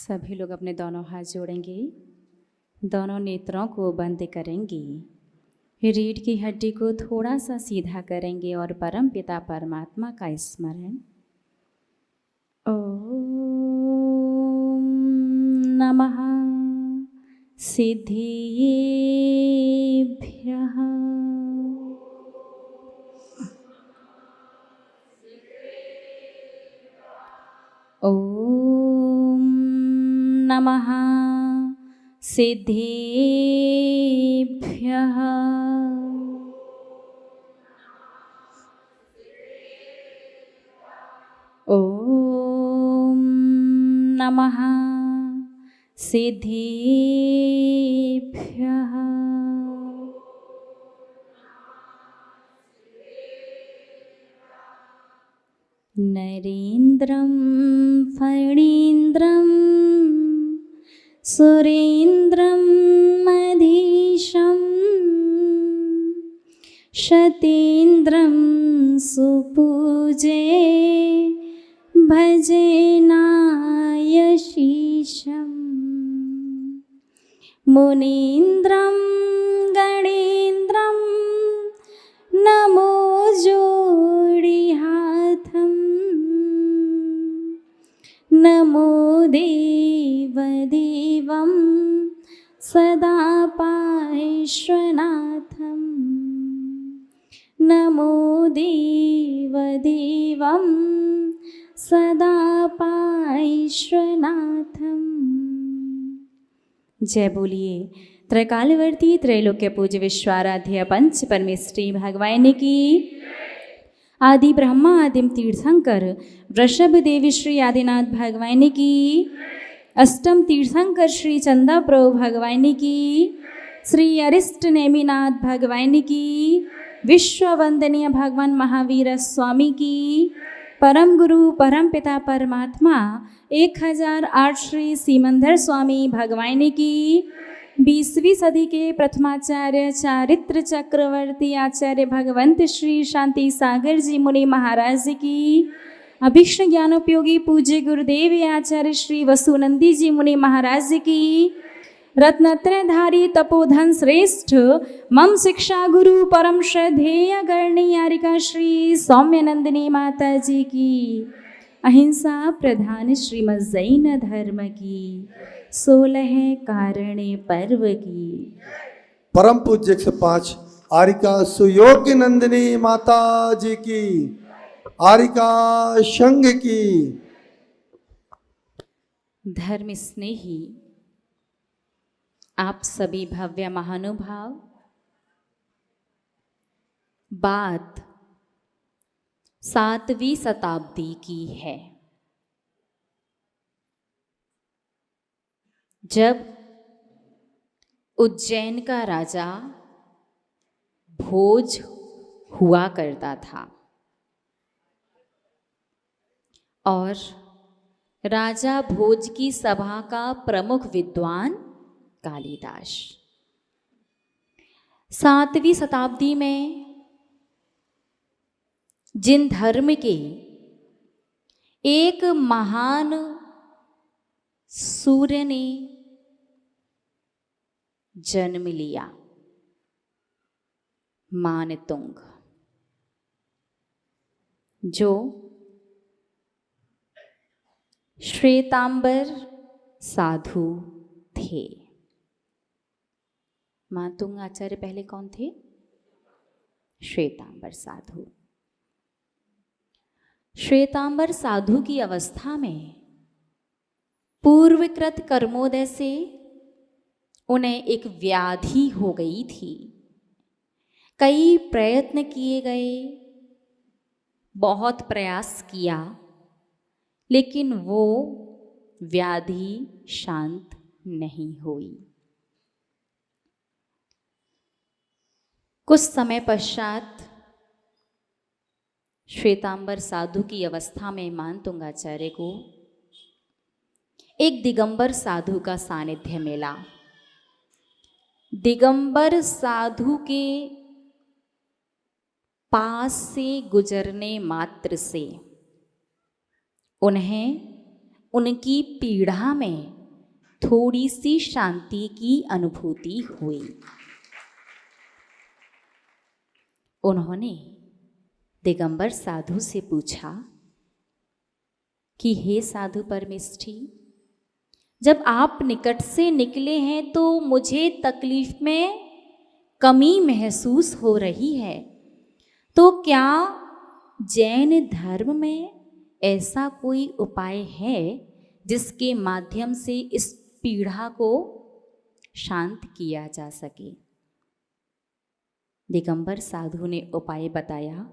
सभी लोग अपने दोनों हाथ जोड़ेंगे, दोनों नेत्रों को बंद करेंगे, रीढ़ की हड्डी को थोड़ा सा सीधा करेंगे और परम पिता परमात्मा का स्मरण। ओम नमः सिद्धिभ्यः। ओम नमः सिद्धिभ्यः। ओम नमः सिद्धिभ्यः। नरेन्द्रं फणीन्द्रं सुरेन्द्रं मधीशं शतेन्द्रं सुपूजे भजे नायशीशम्। मुनीन्द्रं गणेन्द्रं नमो जोड़िहाथं। नमो देवदेवं सदा पार्श्वनाथं। नमो देवदेवं सदा पार्श्वनाथं। जय बोलिए त्रैकालवर्ती त्रैलोक्य पूज्य विश्वाराध्य पंच परमेष्ठी भगवान की। आदि ब्रह्मा आदिम तीर्थंकर वृषभ देवी श्री आदिनाथ भगवान की। अष्टम तीर्थंकर श्री चंदा प्रभु भगवान की। श्री अरिष्ट नेमिनाथ भगवान की। विश्व वंदनीय भगवान महावीर स्वामी की। परम गुरु परम पिता परमात्मा 1008 श्री सीमंदर स्वामी भगवान की। 20वीं सदी के प्रथमाचार्य चारित्र चक्रवर्ती आचार्य भगवंत श्री शांति सागर जी मुनि महाराज की। अभीष्ण ज्ञानोपयोगी पूज्य गुरुदेव आचार्य श्री वसुनंदी जी मुनि महाराज की। रत्नत्रयधारी तपोधन श्रेष्ठ मम शिक्षा गुरु परम श्रद्धेय गणियारिका श्री सौम्यनंदिनी माता जी की। अहिंसा प्रधान श्रीमद् जैन धर्म की। 16 कारणे पर्व की। परम पूज्य 105 आरिका सुयोग्य नंदिनी माता जी की। आरिका संघ की। धर्म स्नेही आप सभी भव्य महानुभाव, बात 7वीं शताब्दी की है, जब उज्जैन का राजा भोज हुआ करता था और राजा भोज की सभा का प्रमुख विद्वान कालिदास 7वीं शताब्दी में जिन धर्म के एक महान सूर्य ने जन्म लिया, मानतुंग, जो श्वेतांबर साधु थे। मानतुंग आचार्य पहले कौन थे? श्वेतांबर साधु। श्वेतांबर साधु की अवस्था में पूर्वकृत कर्मोदय से उन्हें एक व्याधि हो गई थी। कई प्रयत्न किए गए, बहुत प्रयास किया, लेकिन वो व्याधि शांत नहीं हुई। कुछ समय पश्चात श्वेतांबर साधु की अवस्था में मानतुंगाचार्य को एक दिगंबर साधु का सानिध्य मिला। दिगंबर साधु के पास से गुजरने मात्र से उन्हें उनकी पीड़ा में थोड़ी सी शांति की अनुभूति हुई। उन्होंने दिगंबर साधु से पूछा कि हे साधु परमेष्ठी, जब आप निकट से निकले हैं तो मुझे तकलीफ में कमी महसूस हो रही है, तो क्या जैन धर्म में ऐसा कोई उपाय है जिसके माध्यम से इस पीड़ा को शांत किया जा सके? दिगंबर साधु ने उपाय बताया।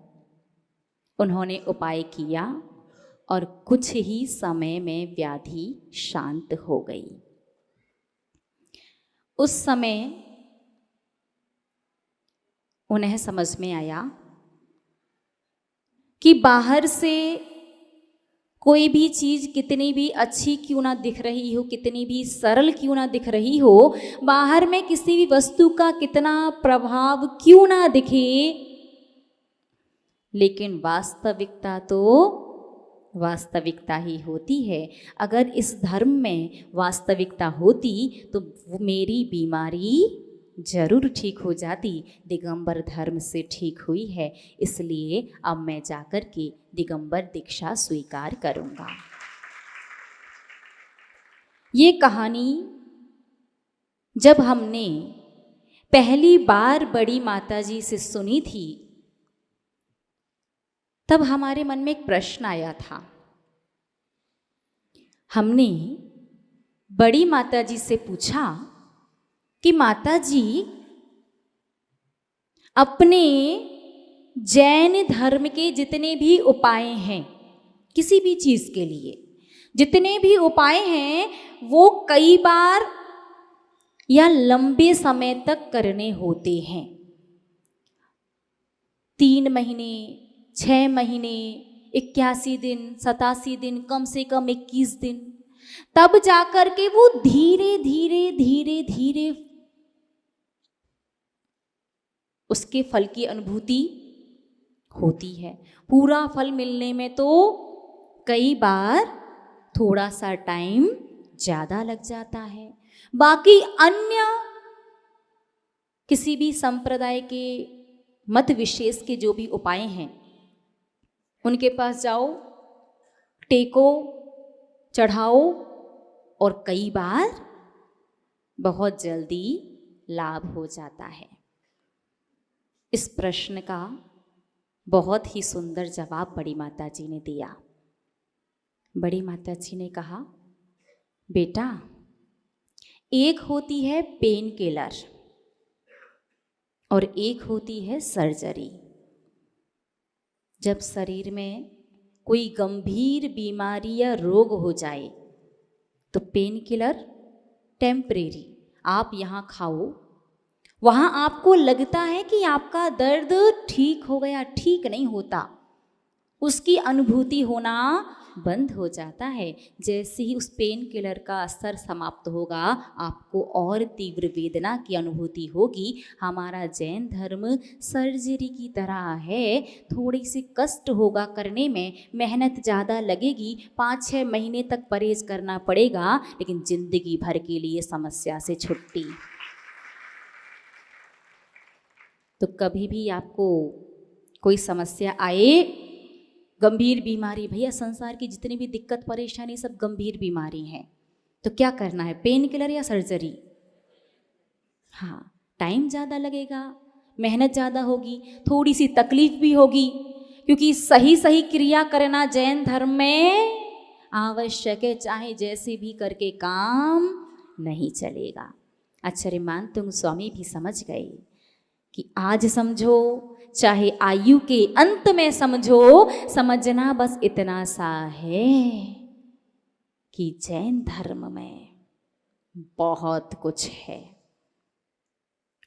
उन्होंने उपाय किया और कुछ ही समय में व्याधि शांत हो गई। उस समय उन्हें समझ में आया कि बाहर से कोई भी चीज़ कितनी भी अच्छी क्यों ना दिख रही हो, कितनी भी सरल क्यों ना दिख रही हो, बाहर में किसी भी वस्तु का कितना प्रभाव क्यों ना दिखे, लेकिन वास्तविकता तो वास्तविकता ही होती है। अगर इस धर्म में वास्तविकता होती तो मेरी बीमारी जरूर ठीक हो जाती। दिगंबर धर्म से ठीक हुई है, इसलिए अब मैं जाकर के दिगंबर दीक्षा स्वीकार करूंगा। ये कहानी जब हमने पहली बार बड़ी माताजी से सुनी थी, तब हमारे मन में एक प्रश्न आया था। हमने बड़ी माताजी से पूछा कि माताजी, अपने जैन धर्म के जितने भी उपाय हैं, किसी भी चीज के लिए जितने भी उपाय हैं, वो कई बार या लंबे समय तक करने होते हैं। 3 महीने, 6 महीने, 81 दिन, 87 दिन, कम से कम 21 दिन, तब जाकर के वो धीरे धीरे धीरे धीरे उसके फल की अनुभूति होती है। पूरा फल मिलने में तो कई बार थोड़ा सा टाइम ज़्यादा लग जाता है। बाकी अन्य किसी भी संप्रदाय के मत विशेष के जो भी उपाय हैं, उनके पास जाओ, टेको, चढ़ाओ और कई बार बहुत जल्दी लाभ हो जाता है। इस प्रश्न का बहुत ही सुंदर जवाब बड़ी माताजी ने दिया। बड़ी माताजी ने कहा, बेटा, एक होती है पेन किलर और एक होती है सर्जरी। जब शरीर में कोई गंभीर बीमारी या रोग हो जाए तो पेन किलर टेम्परेरी, आप यहाँ खाओ, वहाँ आपको लगता है कि आपका दर्द ठीक हो गया, ठीक नहीं होता, उसकी अनुभूति होना बंद हो जाता है। जैसे ही उस पेन किलर का असर समाप्त होगा, आपको और तीव्र वेदना की अनुभूति होगी। हमारा जैन धर्म सर्जरी की तरह है, थोड़ी सी कष्ट होगा करने में, मेहनत ज़्यादा लगेगी, 5-6 महीने तक परहेज करना पड़ेगा, लेकिन जिंदगी भर के लिए समस्या से छुट्टी। तो कभी भी आपको कोई समस्या आए, गंभीर बीमारी, भैया संसार की जितनी भी दिक्कत परेशानी सब गंभीर बीमारी हैं, तो क्या करना है, पेन किलर या सर्जरी? हाँ, टाइम ज़्यादा लगेगा, मेहनत ज़्यादा होगी, थोड़ी सी तकलीफ भी होगी, क्योंकि सही सही क्रिया करना जैन धर्म में आवश्यक है, चाहे जैसे भी करके काम नहीं चलेगा। आचार्य तुंग स्वामी भी समझ गए कि आज समझो चाहे आयु के अंत में समझो, समझना बस इतना सा है कि जैन धर्म में बहुत कुछ है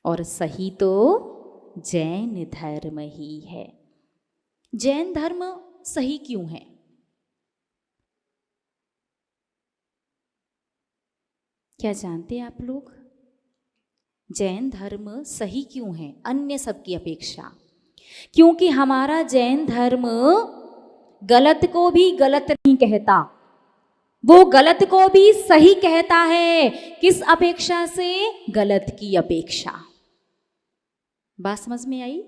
और सही तो जैन धर्म ही है। जैन धर्म सही क्यों है? क्या जानते हैं आप लोग? जैन धर्म सही क्यों है अन्य सब की अपेक्षा? क्योंकि हमारा जैन धर्म गलत को भी गलत नहीं कहता, वो गलत को भी सही कहता है। किस अपेक्षा से? गलत की अपेक्षा। बात समझ में आई?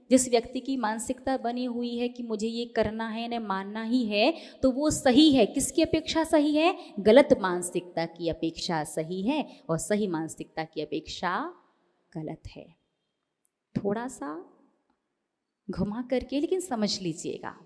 जिस व्यक्ति की मानसिकता बनी हुई है कि मुझे ये करना है ना मानना ही है, तो वो सही है। किसकी अपेक्षा सही है? गलत मानसिकता की अपेक्षा सही है और सही मानसिकता की अपेक्षा गलत है। थोड़ा सा घुमा करके लेकिन समझ लीजिएगा।